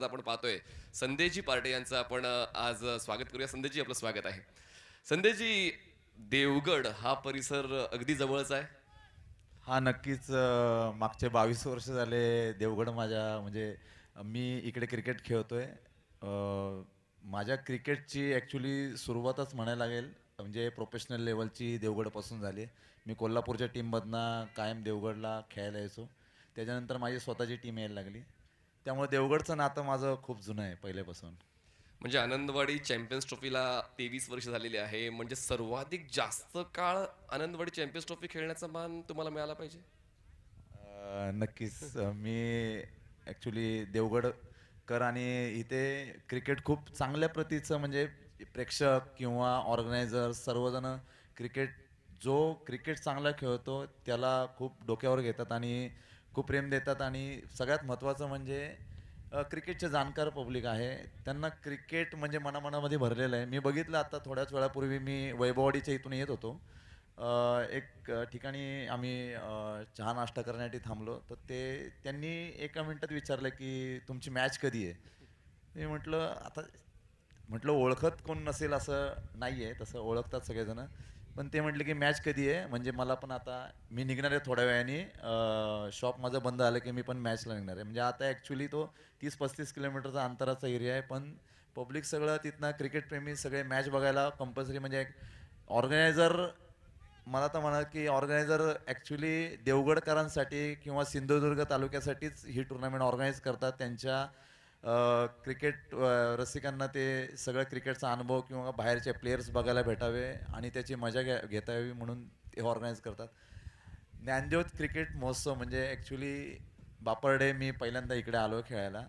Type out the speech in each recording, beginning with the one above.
आपण पाहतोय संदेशजी पार्टे यांचं आपण आज स्वागत करूया. संदेशजी, आपलं स्वागत आहे. संदेशजी, देवगड हा परिसर अगदी जवळचा आहे. हा नक्कीच मागचे 22 वर्ष झाले देवगड माझ्या म्हणजे मी इकडे क्रिकेट खेळतोय. माझ्या क्रिकेटची ॲक्च्युली सुरुवातच म्हणायला लागेल म्हणजे प्रोफेशनल लेवलची देवगडपासून झाली. मी कोल्हापूरच्या टीममधनं कायम देवगडला खेळायला यायचो. त्याच्यानंतर माझी स्वतःची टीम यायला लागली. त्यामुळे देवगडचं नातं माझं खूप जुनं आहे पहिल्यापासून. म्हणजे आनंदवाडी चॅम्पियन्स ट्रॉफीला 23 वर्ष झालेली आहे. म्हणजे सर्वाधिक जास्त काळ आनंदवाडी चॅम्पियन्स ट्रॉफी खेळण्याचा मान तुम्हाला मिळाला पाहिजे. नक्कीच मी ॲक्च्युली देवगडकर आणि इथे क्रिकेट खूप चांगल्या प्रतीचं म्हणजे प्रेक्षक किंवा ऑर्गनायझर सर्वजण क्रिकेट जो क्रिकेट चांगला खेळतो त्याला खूप डोक्यावर घेतात आणि खूप प्रेम देतात. आणि सगळ्यात महत्त्वाचं म्हणजे क्रिकेटचे जाणकार पब्लिक आहे. त्यांना क्रिकेट म्हणजे मनामनामध्ये भरलेलं आहे. मी बघितलं आता थोड्याच वेळापूर्वी मी वैभववाडीच्या इथून येत होतो. एक ठिकाणी आम्ही चहा नाश्ता करण्यासाठी थांबलो. तर त्यांनी एका मिनिटात विचारलं की तुमची मॅच कधी आहे. मी म्हटलं आता म्हटलं ओळखत कोण नसेल असं नाही आहे, तसं ओळखतात सगळेजण. पण ते म्हटले की मॅच कधी आहे, म्हणजे मला पण आता मी निघणार आहे थोड्या वेळाने. शॉप माझं बंद झालं की मी पण मॅचला निघणार आहे. म्हणजे आता ॲक्च्युली तो 30-35 किलोमीटरचा अंतराचा एरिया आहे, पण पब्लिक सगळं तिथनं क्रिकेटप्रेमी सगळे मॅच बघायला कंपल्सरी म्हणजे एक ऑर्गनायझर. मला तर म्हणा की ऑर्गनायझर ॲक्च्युली देवगडकरांसाठी किंवा सिंधुदुर्ग तालुक्यासाठीच ही टुर्नामेंट ऑर्गनाईज करतात. त्यांच्या क्रिकेट रसिकांना ते सगळं क्रिकेटचा अनुभव किंवा बाहेरचे प्लेयर्स बघायला भेटावे आणि त्याची मजा घेता यावी म्हणून ते ऑर्गनाईज करतात. ज्ञानज्योत क्रिकेट महोत्सव म्हणजे ॲक्च्युली बापर्डे मी पहिल्यांदा इकडे आलो खेळायला.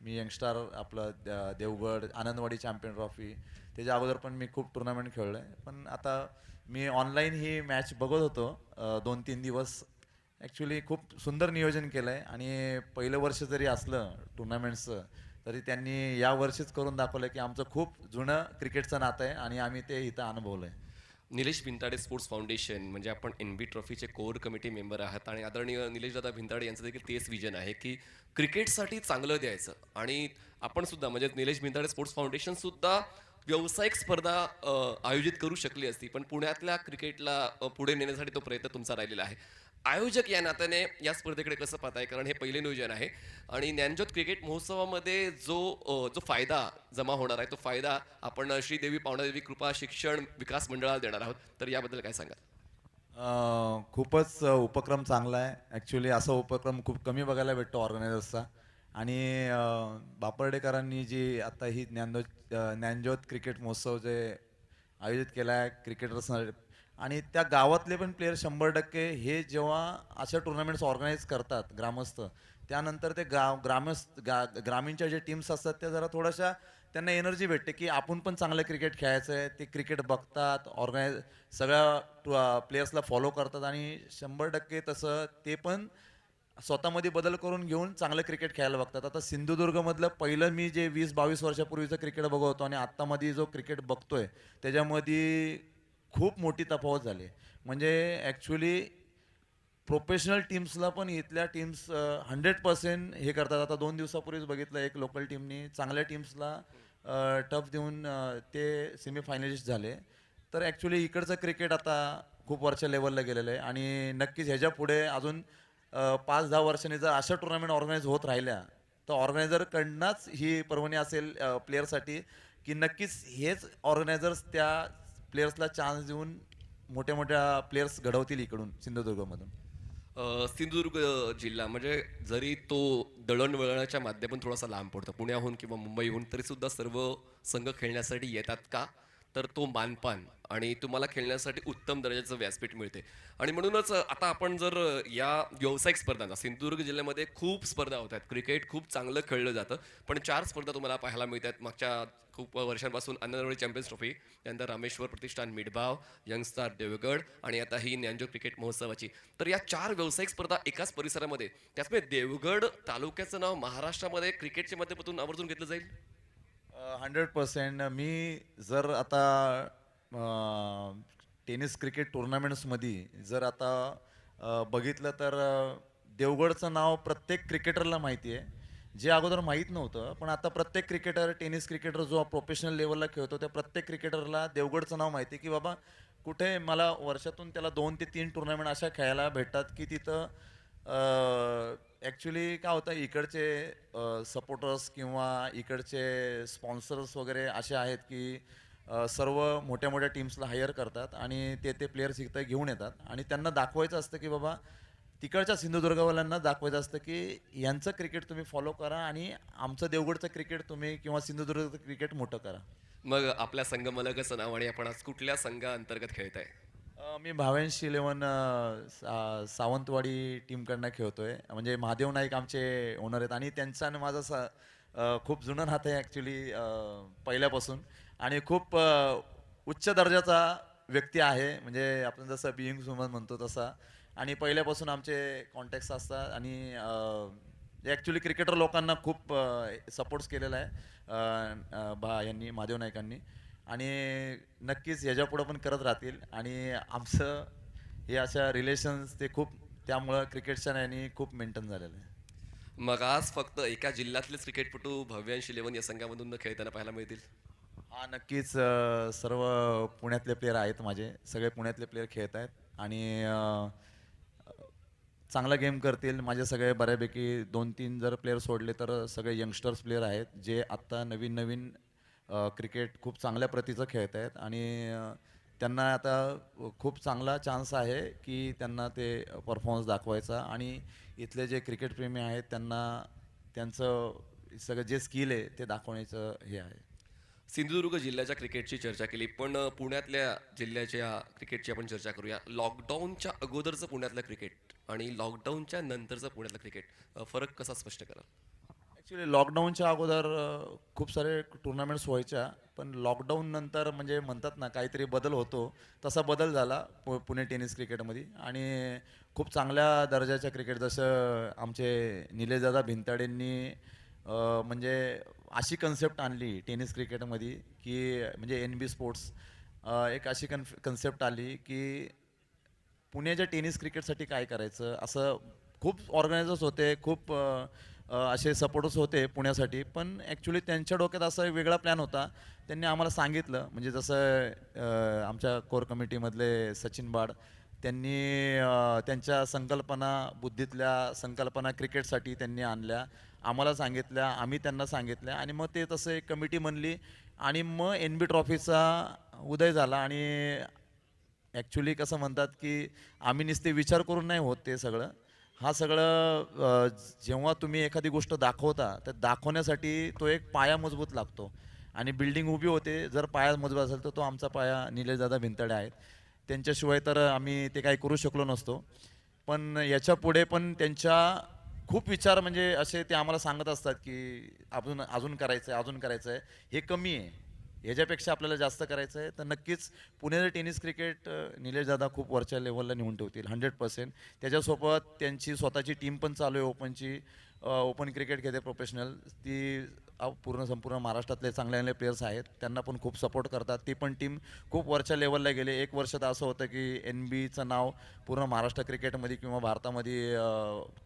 मी यंगस्टार आपलं देवगड आनंदवाडी चॅम्पियन ट्रॉफी त्याच्या अगोदर पण मी खूप टुर्नामेंट खेळलो आहे. पण आता मी ऑनलाईन ही मॅच बघत होतो 2-3 दिवस. ॲक्च्युली खूप सुंदर नियोजन केलं आहे आणि पहिलं वर्ष जरी असलं टुर्नामेंट्सचं तरी त्यांनी या वर्षीच करून दाखवलं की आमचं खूप जुनं क्रिकेटचं नातं आहे आणि आम्ही ते इथं अनुभवलं आहे. निलेश भिंताडे स्पोर्ट्स फाउंडेशन म्हणजे आपण NB ट्रॉफीचे कोर कमिटी मेंबर आहात आणि आदरणीय निलेशदादा भिंताडे यांचं देखील तेच विजन आहे की क्रिकेटसाठी चांगलं द्यायचं. आणि आपण सुद्धा म्हणजे निलेश भिंताडे स्पोर्ट्स फाउंडेशन सुद्धा व्यावसायिक स्पर्धा आयोजित करू शकली असती, पण पुण्यातल्या क्रिकेटला पुढे नेण्यासाठी तो प्रयत्न तुमचा राहिलेला आहे. आयोजक या नात्याने या स्पर्धेकडे कसं पाहताय, कारण हे पहिले नियोजन आहे आणि ज्ञानज्योत क्रिकेट महोत्सवामध्ये जो फायदा जमा होणार आहे तो फायदा आपण श्रीदेवी पावणादेवी कृपा शिक्षण विकास मंडळाला देणार आहोत, तर याबद्दल काय सांगाल? खूपच उपक्रम चांगला आहे. ॲक्च्युली असा उपक्रम खूप कमी बघायला भेटतो ऑर्गनायझर्सचा. आणि बापर्डेकरांनी जी आता ही ज्ञानज्योत क्रिकेट महोत्सव जे आयोजित केला आहे क्रिकेटर्स आणि त्या गावातले पण प्लेयर 100% हे जेव्हा अशा टुर्नामेंट्स ऑर्गनाईज करतात ग्रामस्थ, त्यानंतर ते ग्रामीणच्या जे टीम्स असतात त्या जरा थोड्याशा त्यांना एनर्जी भेटते की आपण पण चांगलं क्रिकेट खेळायचं आहे. ते क्रिकेट बघतात, सगळ्या प्लेयर्सला फॉलो करतात आणि 100% तसं ते पण स्वतःमध्ये बदल करून घेऊन चांगलं क्रिकेट खेळायला बघतात. आता सिंधुदुर्गमधलं पहिलं मी जे 20-22 वर्षापूर्वीचं क्रिकेट बघत होतो आणि आत्तामध्ये जो क्रिकेट बघतोय त्याच्यामध्ये खूप मोठी तफावत झाली. म्हणजे ॲक्च्युली प्रोफेशनल टीम्सला पण इथल्या टीम्स 100% हे करतात. आता 2 दिवसापूर्वीच बघितलं एक लोकल टीमनी चांगल्या टीम्सला टफ देऊन ते सेमीफायनलिस्ट झाले. तर ॲक्च्युली इकडचं क्रिकेट आता खूप वरच्या लेवलला गेलेलं आहे आणि नक्कीच ह्याच्या पुढे अजून 5-10 वर्षांनी जर अशा टुर्नामेंट ऑर्गनाईज होत राहिल्या तर ऑर्गनायझरकडनंच ही पर्वणी असेल प्लेयरसाठी की नक्कीच हेच ऑर्गनायझर्स त्या प्लेयर्सला चान्स देऊन मोठ्या मोठ्या प्लेयर्स घडवतील इकडून सिंधुदुर्गमधून. सिंधुदुर्ग जिल्हा म्हणजे जरी तो दळणवळणाच्या माध्यमातून थोडासा लांब पडतो पुण्याहून किंवा मुंबईहून, तरी सुद्धा सर्व संघ खेळण्यासाठी येतात का? तर तो मानपान आणि तुम्हाला खेळण्यासाठी उत्तम दर्जाचं व्यासपीठ मिळते. आणि म्हणूनच आता आपण जर या व्यावसायिक स्पर्धांचा सिंधुदुर्ग जिल्ह्यामध्ये खूप स्पर्धा होत आहेत. क्रिकेट खूप चांगलं खेळलं जातं, पण 4 स्पर्धा तुम्हाला पाहायला मिळतात मागच्या खूप वर्षांपासून. आनंदवाडी चॅम्पियन्स ट्रॉफी, त्यानंतर रामेश्वर प्रतिष्ठान मिडभाव, यंगस्टार देवगड आणि आता ही ज्ञानज्योत क्रिकेट महोत्सवाची. तर या 4 व्यावसायिक स्पर्धा एकाच परिसरामध्ये, त्याचमुळे देवगड तालुक्याचं नाव महाराष्ट्रामध्ये क्रिकेटच्या माध्यमातून आवर्जून घेतलं जाईल. 100% मी जर आता टेनिस क्रिकेट टुर्नामेंट्समध्ये जर आता बघितलं तर देवगडचं नाव प्रत्येक क्रिकेटरला माहिती आहे. जे अगोदर माहीत नव्हतं. पण आता प्रत्येक क्रिकेटर, टेनिस क्रिकेटर जो प्रोफेशनल लेवलला खेळतो, त्या प्रत्येक क्रिकेटरला देवगडचं नाव माहिती आहे, की बाबा कुठे मला वर्षातून त्याला 2 ते 3 टुर्नामेंट अशा खेळायला भेटतात, की तिथं ॲक्च्युली काय होतं, इकडचे सपोर्टर्स किंवा इकडचे स्पॉन्सर्स वगैरे असे आहेत, की सर्व मोठ्या मोठ्या टीम्सला हायर करतात आणि ते प्लेयर्स इथं घेऊन येतात आणि त्यांना दाखवायचं असतं, की बाबा तिकडच्या सिंधुदुर्गवाल्यांना दाखवायचं असतं, की यांचं क्रिकेट तुम्ही फॉलो करा आणि आमचं देवगडचं क्रिकेट तुम्ही किंवा सिंधुदुर्गचं क्रिकेट मोठं करा. मग आपल्या संघ मला कसं नाव आणि आपण आज कुठल्या संघाअंतर्गत खेळताय? मी भावेश इलेव्हन सावंतवाडी टीमकडनं खेळतोय. म्हणजे महादेव नाईक आमचे ओनर आहेत आणि त्यांचा आणि माझा खूप जुनं नातं आहे ॲक्च्युली पहिल्यापासून आणि खूप उच्च दर्जाचा व्यक्ती आहे. म्हणजे आपण जसं बिईंग ह्युमन म्हणतो तसा आणि पहिल्यापासून आमचे कॉन्टॅक्ट्स असतात आणि ॲक्च्युली क्रिकेटर लोकांना खूप सपोर्ट्स केलेला आहे यांनी महादेव नाईकांनी आणि नक्कीच ह्याच्यापुढं पण करत राहतील आणि आमचं हे अशा रिलेशन्स ते खूप त्यामुळं क्रिकेटच्या याने खूप मेंटेन झालेलं आहे. मग आज फक्त एका जिल्ह्यातलेच क्रिकेटपटू भव्यांश इलेव्हन या संघामधून न खेळताना पाहायला मिळतील. हा नक्कीच सर्व पुण्यातले प्लेयर आहेत माझे सगळे पुण्यातले प्लेयर खेळत आहेत आणि चांगला गेम करतील माझे सगळे बऱ्यापैकी 2-3 जर प्लेयर सोडले तर सगळे यंगस्टर्स प्लेयर आहेत जे आत्ता नवीन नवीन क्रिकेट खूप चांगल्या प्रतीचं खेळत आहेत आणि त्यांना आता खूप चांगला चान्स आहे की त्यांना ते परफॉर्मन्स दाखवायचा आणि इथले जे क्रिकेटप्रेमी आहेत त्यांना त्यांचं सगळं जे स्किल आहे ते दाखवण्याचं हे आहे. सिंधुदुर्ग जिल्ह्याच्या क्रिकेटची चर्चा केली, पण पुण्यातल्या जिल्ह्याच्या क्रिकेटची आपण चर्चा करूया. लॉकडाऊनच्या अगोदरचं पुण्यातलं क्रिकेट आणि लॉकडाऊनच्या नंतरचं पुण्यातलं क्रिकेट, फरक कसा स्पष्ट कराल? ॲक्च्युली लॉकडाऊनच्या अगोदर खूप सारे टुर्नामेंट्स व्हायच्या पण लॉकडाऊन नंतर म्हणजे म्हणतात ना काहीतरी बदल होतो तसा बदल झाला पुणे टेनिस क्रिकेटमध्ये आणि खूप चांगल्या दर्जाच्या क्रिकेट जसं आमचे निलेशदादा भिंताडेंनी म्हणजे अशी कन्सेप्ट आणली टेनिस क्रिकेटमध्ये की म्हणजे एन बी स्पोर्ट्स एक अशी कन्सेप्ट आली की पुण्याच्या टेनिस क्रिकेटसाठी काय करायचं असं खूप ऑर्गनायझर्स होते खूप असे सपोर्टर्स होते पुण्यासाठी पण ॲक्च्युली त्यांच्या डोक्यात असा एक वेगळा प्लॅन होता. त्यांनी आम्हाला सांगितलं म्हणजे जसं आमच्या कोर कमिटीमधले सचिन बाड त्यांनी त्यांच्या संकल्पना बुद्धीतल्या संकल्पना क्रिकेटसाठी त्यांनी आणल्या आम्हाला सांगितल्या आम्ही त्यांना सांगितल्या आणि मग ते तसं एक कमिटी बनली आणि मग एन बी ट्रॉफीचा उदय झाला आणि ॲक्च्युली कसं म्हणतात की आम्ही नुसते विचार करून नाही होत ते सगळं हा सगळं जेव्हा तुम्ही एखादी गोष्ट दाखवता तर दाखवण्यासाठी तो एक पाया मजबूत लागतो आणि बिल्डिंग उभी होते जर पाया मजबूत असेल तर तो आमचा पाया निलेशदादा भिंतडे आहेत त्यांच्याशिवाय तर आम्ही ते काही करू शकलो नसतो. पण याच्या पुढे पण त्यांच्या खूप विचार म्हणजे असे ते आम्हाला सांगत असतात की अजून अजून करायचं आहे अजून करायचं आहे हे कमी आहे ह्याच्यापेक्षा आपल्याला जास्त करायचं आहे तर नक्कीच पुण्याचं टेनिस क्रिकेट निलेशदादा खूप वरच्या लेवलला नेऊन ठेवतील 100%. त्याच्यासोबत त्यांची स्वतःची टीम पण चालू आहे ओपनची ओपन क्रिकेट घेते प्रोफेशनल ती संपूर्ण महाराष्ट्रातले चांगले चांगले प्लेयर्स आहेत त्यांना पण खूप सपोर्ट करतात ती पण टीम खूप वरच्या लेवलला गेले. एक वर्ष तर असं होतं की एन बीचं नाव पूर्ण महाराष्ट्र क्रिकेटमध्ये किंवा भारतामध्ये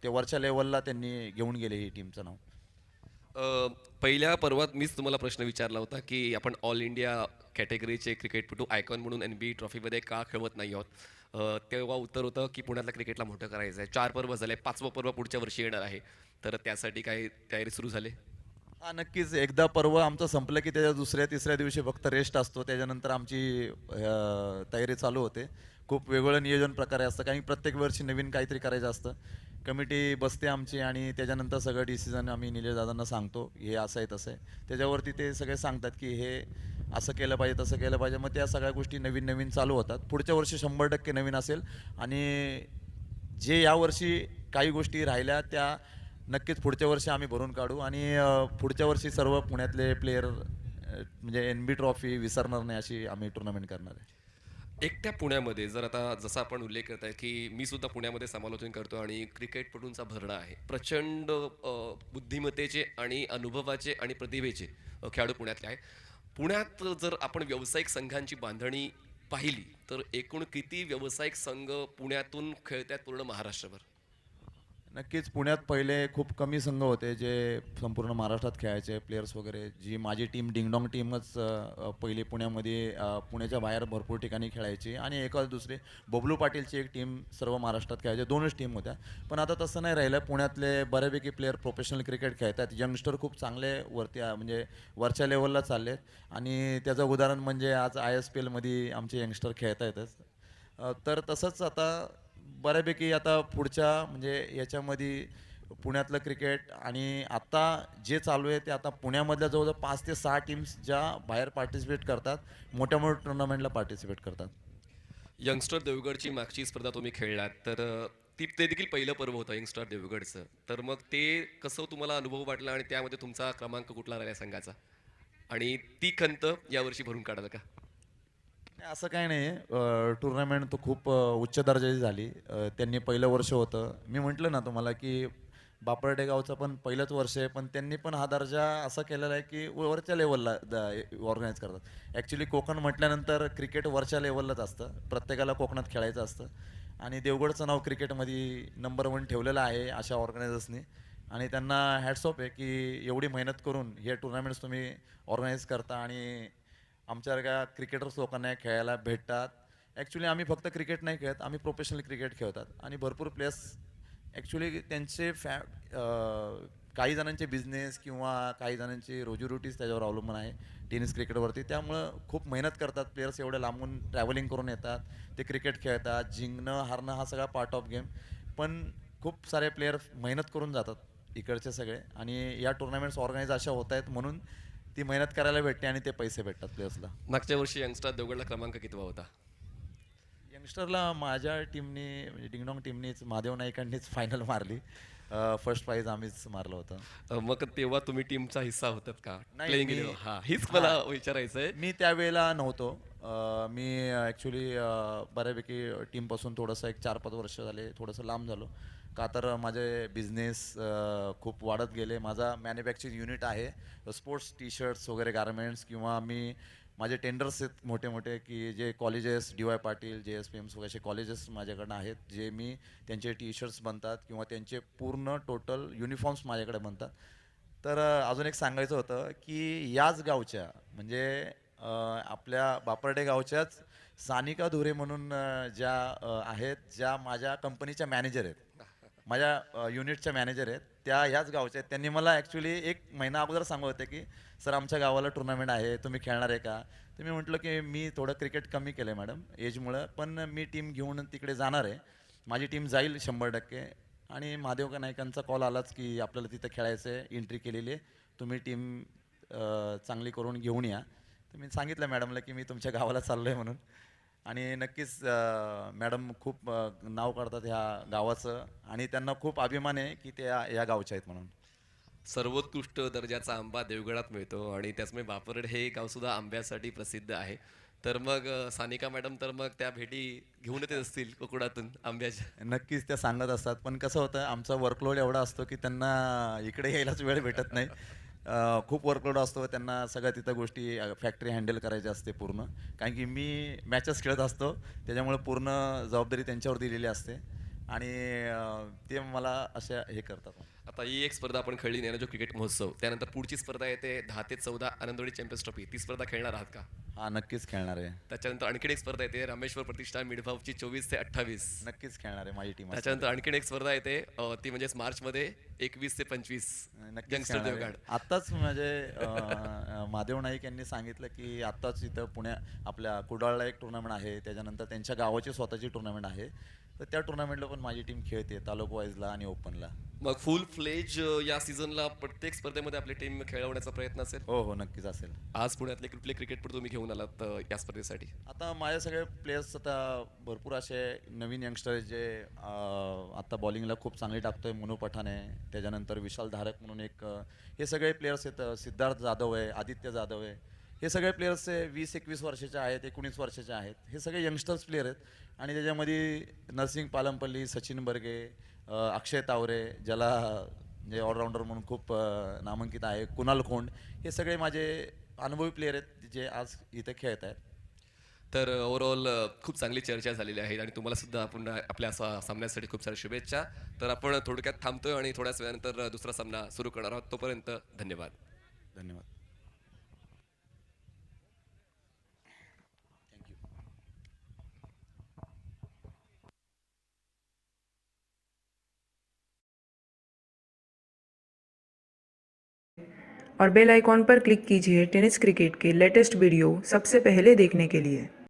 ते वरच्या लेवलला त्यांनी घेऊन गेले ही टीमचं नाव. पहिल्या पर्वात मीच तुम्हाला प्रश्न विचारला होता की आपण ऑल इंडिया कॅटेगरीचे क्रिकेटपटू आयकॉन म्हणून NBA ट्रॉफीमध्ये का खेळवत नाही आहोत. तेव्हा उत्तर होतं की पुण्यातल्या क्रिकेटला मोठं करायचं आहे. 4 पर्व झाले, 5वं पर्व पुढच्या वर्षी येणार आहे. तर त्यासाठी काही तयारी सुरू झाली? हा नक्कीच एकदा पर्व आमचं संपलं की त्याच्या दुसऱ्या तिसऱ्या दिवशी फक्त रेस्ट असतो त्याच्यानंतर आमची तयारी चालू होते. खूप वेगवेगळं नियोजन प्रकारे असतं कारण प्रत्येक वर्षी नवीन काहीतरी करायचं असतं. कमिटी बसते आमची आणि त्याच्यानंतर सगळं डिसिजन आम्ही निलेश दादांना सांगतो हे असं आहे तसं आहे त्याच्यावरती ते सगळे सांगतात की हे असं केलं पाहिजे तसं केलं पाहिजे मग त्या सगळ्या गोष्टी नवीन नवीन चालू होतात. पुढच्या वर्षी 100% नवीन असेल आणि जे यावर्षी काही गोष्टी राहिल्या त्या नक्कीच पुढच्या वर्षी आम्ही भरून काढू आणि पुढच्या वर्षी सर्व पुण्यातले प्लेयर म्हणजे एन बी ट्रॉफी विसरणार नाही अशी आम्ही टुर्नामेंट करणार आहे. एकट्या पुण्यामध्ये जर आता जसा आपण उल्लेख करताय की मी सुद्धा पुण्यामध्ये समालोचन करतो आणि क्रिकेटपटूंचा भरणा आहे प्रचंड, बुद्धिमत्तेचे आणि अनुभवाचे आणि प्रतिभेचे खेळाडू पुण्यातले आहे. पुण्यात जर आपण व्यावसायिक संघांची बांधणी पाहिली तर एकूण किती व्यावसायिक संघ पुण्यातून खेळतात पूर्ण महाराष्ट्रभर? नक्कीच पुण्यात पहिले खूप कमी संघ होते जे संपूर्ण महाराष्ट्रात खेळायचे प्लेयर्स वगैरे. जी माझी टीम डिंगडॉंग टीमच पहिली पुण्यामध्ये पुण्याच्या बाहेर भरपूर ठिकाणी खेळायची आणि एकाच दुसरे बबलू पाटीलची एक टीम सर्व महाराष्ट्रात खेळायचे. 2च टीम होत्या. पण आता तसं नाही राहिलं. पुण्यातले बऱ्यापैकी प्लेयर प्रोफेशनल क्रिकेट खेळतात. यंगस्टर खूप चांगले वरती म्हणजे वरच्या लेवलला चालले आहेत आणि त्याचं उदाहरण म्हणजे आज ISPLमध्ये आमचे यंगस्टर खेळत आहेतच. तर तसंच आता बऱ्यापैकी आता पुढच्या म्हणजे याच्यामध्ये पुण्यातलं क्रिकेट आणि आता जे चालू आहे ते आता पुण्यामधल्या जवळजवळ 5 ते 6 टीम्स ज्या बाहेर पार्टिसिपेट करतात, मोठ्या मोठ्या टुर्नामेंटला पार्टिसिपेट करतात. यंगस्टर देवगडची मागची स्पर्धा तुम्ही खेळलात तर ते देखील पहिलं पर्व होतं यंगस्टर देवगडचं. तर मग ते कसं तुम्हाला अनुभव वाटला आणि त्यामध्ये तुमचा क्रमांक कुठला राहिला संघाचा आणि ती खंत यावर्षी भरून काढाल का? नाही, असं काही नाही. टुर्नामेंट तर खूप उच्च दर्जाची झाली. त्यांनी पहिलं वर्ष होतं. मी म्हटलं ना तुम्हाला की बापर्डे गावचं पण पहिलंच वर्ष आहे, पण त्यांनी पण हा दर्जा असा केलेला आहे की वरच्या लेवलला ऑर्गनाईज करतात. ॲक्च्युली कोकण म्हटल्यानंतर क्रिकेट वरच्या लेवललाच असतं. प्रत्येकाला कोकणात खेळायचं असतं आणि देवगडचं नाव क्रिकेटमध्ये नंबर 1 ठेवलेलं आहे अशा ऑर्गनायझर्सनी आणि त्यांना हॅट्स ऑफ आहे की एवढी मेहनत करून हे टुर्नामेंट्स तुम्ही ऑर्गनाईज करता आणि आमच्यासारख्या क्रिकेटर्स लोकांना खेळायला भेटतात. ॲक्च्युली आम्ही फक्त क्रिकेट नाही खेळत, आम्ही प्रोफेशनल क्रिकेट खेळतात आणि भरपूर प्लेयर्स ॲक्च्युली त्यांचे काही जणांचे बिझनेस किंवा काही जणांची रोजीरोटीच त्याच्यावर अवलंबून आहे टेनिस क्रिकेटवरती. त्यामुळं खूप मेहनत करतात प्लेयर्स. एवढे लांबून ट्रॅव्हलिंग करून येतात, ते क्रिकेट खेळतात. जिंकणं हारणं हा सगळा पार्ट ऑफ गेम. पण खूप सारे प्लेयर मेहनत करून जातात इकडचे सगळे आणि या टुर्नामेंट्स ऑर्गनाईज अशा होत आहेत म्हणून ती मेहनत करायला भेटते आणि ते पैसे भेटतात प्लेयर्सला. मागच्या वर्षी यंगस्टर देवगडला क्रमांक कितवा होता? यंगस्टरला माझ्या टीमनी म्हणजे डिंगडॉंग टीमनीच महादेव नाईकांनीच फायनल मारली. फर्स्ट प्राईज आम्हीच मारलं होतं. मग तेव्हा तुम्ही टीमचा हिस्सा होतात का? नाही, प्लेइंग मी- हा हीच मला विचारायचं आहे. मी त्यावेळेला नव्हतो. मी ॲक्च्युली बऱ्यापैकी टीमपासून थोडंसं एक 4-5 वर्ष झाले थोडंसं लांब झालो. का तर माझे बिझनेस खूप वाढत गेले. माझा मॅन्युफॅक्चरिंग युनिट आहे. स्पोर्ट्स टी शर्ट्स वगैरे गार्मेंट्स किंवा मी माझे टेंडर्स आहेत मोठे मोठे की जे कॉलेजेस DY पाटील JSPMs वगैरे असे कॉलेजेस माझ्याकडनं आहेत जे मी त्यांचे टी शर्ट्स बनतात किंवा त्यांचे पूर्ण टोटल युनिफॉर्म्स माझ्याकडे बनतात. तर अजून एक सांगायचं होतं की याच गावच्या म्हणजे आपल्या बापर्डे गावच्याच सानिका धुरे म्हणून ज्या आहेत ज्या माझ्या कंपनीच्या मॅनेजर आहेत. माझ्या युनिटच्या मॅनेजर आहेत त्या ह्याच गावच्या आहेत. त्यांनी मला ॲक्च्युली 1 महिना अगोदर सांगत होते की सर आमच्या गावाला टुर्नामेंट आहे, तुम्ही खेळणार आहे का? तर मी म्हटलं की मी थोडं क्रिकेट कमी केलं आहे मॅडम एजमुळं, पण मी टीम घेऊन तिकडे जाणार आहे. माझी टीम जाईल 100% आणि महादेव नाईकांचा कॉल आलाच की आपल्याला तिथं खेळायचं आहे, एंट्री केलेली आहे, तुम्ही टीम चांगली करून घेऊन या. तर मी सांगितलं मॅडमला की मी तुमच्या गावाला चाललो आहे म्हणून आणि नक्कीच मॅडम खूप नाव काढतात ह्या गावाचं आणि त्यांना खूप अभिमान आहे की ते या गावच्या आहेत म्हणून. सर्वोत्कृष्ट दर्जाचा आंबा देवगडात मिळतो आणि त्याचमुळे बापरड हे गाव सुद्धा आंब्यासाठी प्रसिद्ध आहे. तर मग सानिका मॅडम तर मग त्या भेटी घेऊन येत असतील कोकणातून आंब्याच्या. नक्कीच त्या सांगत असतात. पण कसं होतं आमचा वर्कलोड एवढा असतो की त्यांना इकडे यायलाच वेळ भेटत नाही. खूप वर्कलोड असतो त्यांना सगळ्या तिथं गोष्टी फॅक्टरी हँडल करायची असते पूर्ण. कारण की मी मॅचेस खेळत असतो त्याच्यामुळे पूर्ण जबाबदारी त्यांच्यावर दिलेली असते आणि ते मला अशा हे करतात. आता ही एक स्पर्धा आपण खेळली नाही जो क्रिकेट महोत्सव, त्यानंतर पुढची स्पर्धा येते 10 ते 14 आनंदवाडी चॅम्पियन्स ट्रॉफी. ती स्पर्धा खेळणार आहात का? हा नक्कीच खेळणार आहे. त्याच्यानंतर आणखीन एक स्पर्धा येते रामेश्वर प्रतिष्ठान मिडभावची 24 ते 28. नक्कीच खेळणार आहे माझी टीम. त्याच्यानंतर आणखीन एक स्पर्धा येते ती म्हणजे मार्चमध्ये 21 ते 25 नक्कीच यंगस्टर खेळणार आहे. देवगड. आत्ताच म्हणजे महादेव नाईक यांनी सांगितलं की आत्ताच इथं आपल्या कुडाळला एक टुर्नामेंट आहे, त्याच्यानंतर त्यांच्या गावाची स्वतःची टुर्नामेंट आहे. तर त्या टुर्नामेंटला पण माझी टीम खेळते तालुका वाईजला आणि ओपनला. मग फुल फ्लेज या सीझनला प्रत्येक स्पर्धेमध्ये आपली टीम खेळवण्याचा प्रयत्न असेल. हो हो नक्कीच असेल. आज पुण्यातले कुठले क्रिकेटपटू तुम्ही घेऊन आलात या स्पर्धेसाठी? आता माझे सगळे प्लेयर्स आता भरपूर असे नवीन यंगस्टर आहेत जे आता बॉलिंगला खूप चांगली टाकतोय. मनू पठाण आहे, त्याच्यानंतर विशाल धारक म्हणून एक हे सगळे प्लेयर्स आहेत. सिद्धार्थ जाधव आहे, आदित्य जाधव आहे. हे सगळे प्लेयर्स 20-21 वर्षाचे आहेत, 19 वर्षाचे आहेत. हे सगळे यंगस्टर्स प्लेयर आहेत आणि त्याच्यामध्ये नरसिंग पालमपल्ली, सचिन बर्गे, अक्षय तावरे ज्याला म्हणजे ऑलराऊंडर म्हणून खूप नामांकित आहे, कुणाल खोंड, हे सगळे माझे अनुभवी प्लेयर आहेत जे आज इथे खेळत आहेत. तर ओव्हरऑल खूप चांगली चर्चा झालेली आहे आणि तुम्हाला सुद्धा आपण आपल्या सामन्यासाठी खूप साऱ्या शुभेच्छा. तर आपण थोडक्यात थांबतोय आणि थोड्याच वेळानंतर दुसरा सामना सुरू करणार आहोत. तोपर्यंत धन्यवाद. धन्यवाद. और बेल आइकॉन पर क्लिक कीजिए टेनिस क्रिकेट के लेटेस्ट वीडियो सबसे पहले देखने के लिए।